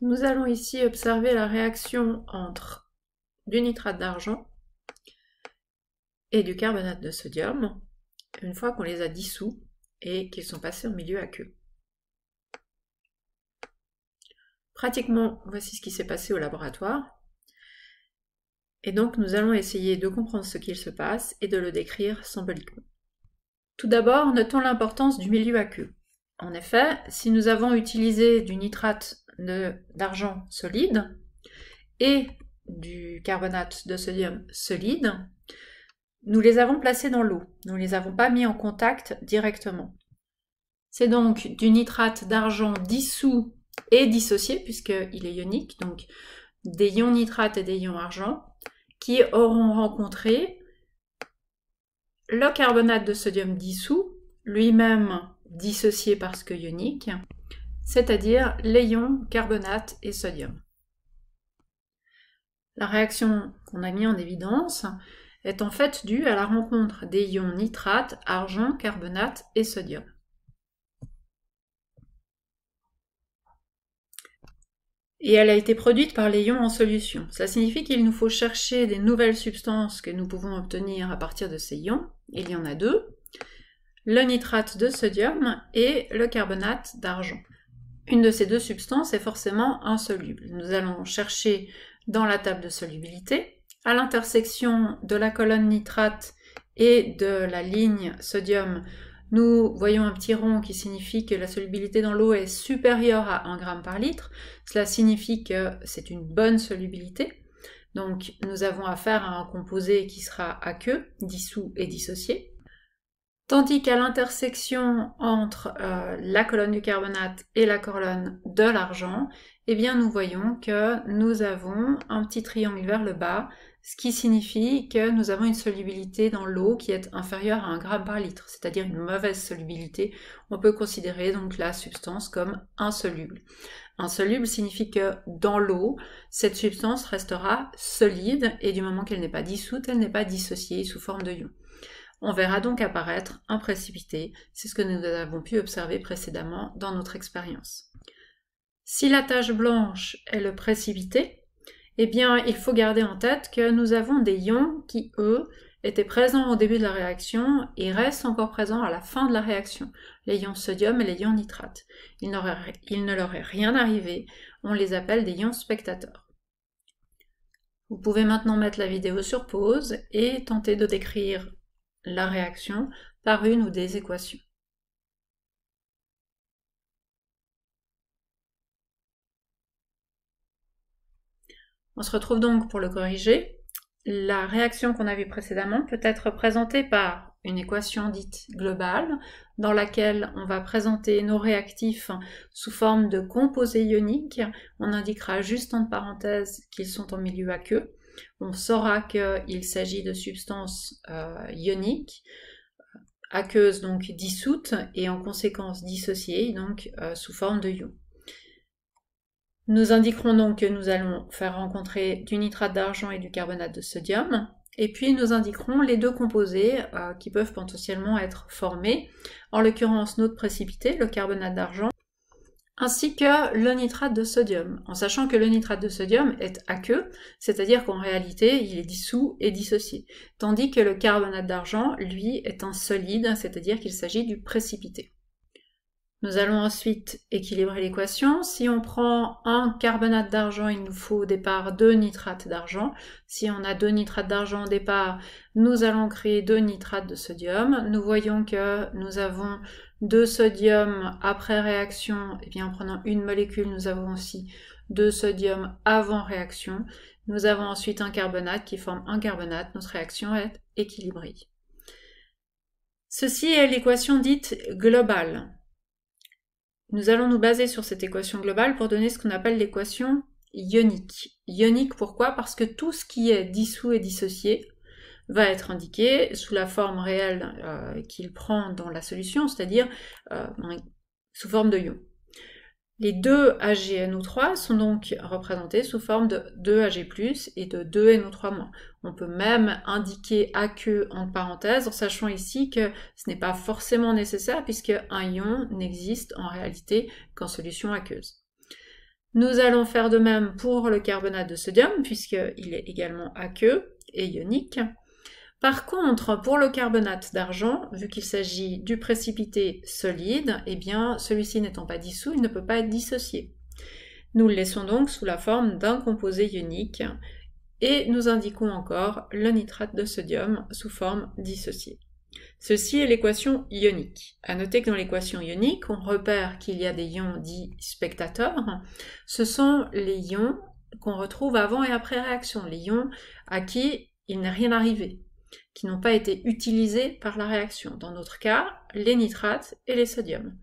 Nous allons ici observer la réaction entre du nitrate d'argent et du carbonate de sodium une fois qu'on les a dissous et qu'ils sont passés en milieu aqueux. Pratiquement, voici ce qui s'est passé au laboratoire. Et donc nous allons essayer de comprendre ce qu'il se passe et de le décrire symboliquement. Tout d'abord, notons l'importance du milieu aqueux. En effet, si nous avons utilisé du nitrate d'argent solide et du carbonate de sodium solide, nous les avons placés dans l'eau, nous ne les avons pas mis en contact directement. C'est donc du nitrate d'argent dissous et dissocié, puisqu'il est ionique, donc des ions nitrate et des ions argent, qui auront rencontré le carbonate de sodium dissous, lui-même dissocié parce que ionique, c'est-à-dire les ions carbonate et sodium. La réaction qu'on a mise en évidence est en fait due à la rencontre des ions nitrate, argent, carbonate et sodium. Et elle a été produite par les ions en solution. Ça signifie qu'il nous faut chercher des nouvelles substances que nous pouvons obtenir à partir de ces ions. Il y en a deux, le nitrate de sodium et le carbonate d'argent. Une de ces deux substances est forcément insoluble. Nous allons chercher dans la table de solubilité, à l'intersection de la colonne nitrate et de la ligne sodium, nous voyons un petit rond qui signifie que la solubilité dans l'eau est supérieure à 1 g par litre. Cela signifie que c'est une bonne solubilité. Donc nous avons affaire à un composé qui sera aqueux, dissous et dissocié. Tandis qu'à l'intersection entre la colonne du carbonate et la colonne de l'argent, eh bien nous voyons que nous avons un petit triangle vers le bas, ce qui signifie que nous avons une solubilité dans l'eau qui est inférieure à 1 g par litre, c'est-à-dire une mauvaise solubilité. On peut considérer donc la substance comme insoluble. Insoluble signifie que dans l'eau, cette substance restera solide et du moment qu'elle n'est pas dissoute, elle n'est pas dissociée sous forme de ion. On verra donc apparaître un précipité, c'est ce que nous avons pu observer précédemment dans notre expérience. Si la tache blanche est le précipité, eh bien il faut garder en tête que nous avons des ions qui, eux, étaient présents au début de la réaction et restent encore présents à la fin de la réaction, les ions sodium et les ions nitrate. Il ne leur est rien arrivé, on les appelle des ions spectateurs. Vous pouvez maintenant mettre la vidéo sur pause et tenter de décrire la réaction par une ou des équations. On se retrouve donc pour le corriger. La réaction qu'on a vue précédemment peut être représentée par une équation dite globale, dans laquelle on va présenter nos réactifs sous forme de composés ioniques. On indiquera juste entre parenthèses qu'ils sont en milieu aqueux. On saura qu'il s'agit de substances ioniques, aqueuses donc dissoutes et en conséquence dissociées, donc sous forme de ions. Nous indiquerons donc que nous allons faire rencontrer du nitrate d'argent et du carbonate de sodium, et puis nous indiquerons les deux composés qui peuvent potentiellement être formés, en l'occurrence notre précipité, le carbonate d'argent, ainsi que le nitrate de sodium, en sachant que le nitrate de sodium est aqueux, c'est-à-dire qu'en réalité il est dissous et dissocié, tandis que le carbonate d'argent, lui, est un solide, c'est-à-dire qu'il s'agit du précipité. Nous allons ensuite équilibrer l'équation. Si on prend un carbonate d'argent, il nous faut au départ 2 nitrates d'argent. Si on a 2 nitrates d'argent au départ, nous allons créer 2 nitrates de sodium. Nous voyons que nous avons 2 sodium après réaction, et bien en prenant une molécule, nous avons aussi 2 sodium avant réaction. Nous avons ensuite un carbonate qui forme un carbonate. Notre réaction est équilibrée. Ceci est l'équation dite globale. Nous allons nous baser sur cette équation globale pour donner ce qu'on appelle l'équation ionique. Ionique pourquoi? Parce que tout ce qui est dissous et dissocié va être indiqué sous la forme réelle qu'il prend dans la solution, c'est-à-dire sous forme de ion. Les 2 AgNO3 sont donc représentés sous forme de 2 Ag+, et de 2 NO3-. On peut même indiquer aqueux entre parenthèses, en sachant ici que ce n'est pas forcément nécessaire, puisque un ion n'existe en réalité qu'en solution aqueuse. Nous allons faire de même pour le carbonate de sodium, puisqu'il est également aqueux et ionique. Par contre, pour le carbonate d'argent, vu qu'il s'agit du précipité solide, eh bien, celui-ci n'étant pas dissous, il ne peut pas être dissocié. Nous le laissons donc sous la forme d'un composé ionique, et nous indiquons encore le nitrate de sodium sous forme dissociée. Ceci est l'équation ionique. À noter que dans l'équation ionique, on repère qu'il y a des ions dits spectateurs. Ce sont les ions qu'on retrouve avant et après réaction, les ions à qui il n'est rien arrivé, qui n'ont pas été utilisés par la réaction. Dans notre cas, les nitrates et les sodiums.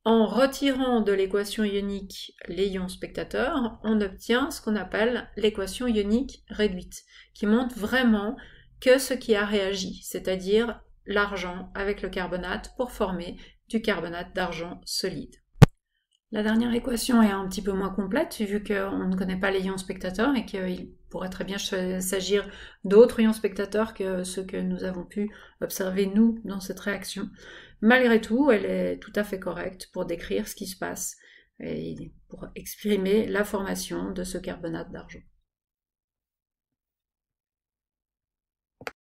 En retirant de l'équation ionique les ions spectateurs, on obtient ce qu'on appelle l'équation ionique réduite, qui montre vraiment que ce qui a réagi, c'est-à-dire l'argent avec le carbonate pour former du carbonate d'argent solide. La dernière équation est un petit peu moins complète vu qu'on ne connaît pas les ions spectateurs et qu'il pourrait très bien s'agir d'autres ions spectateurs que ceux que nous avons pu observer nous dans cette réaction. Malgré tout, elle est tout à fait correcte pour décrire ce qui se passe et pour exprimer la formation de ce carbonate d'argent.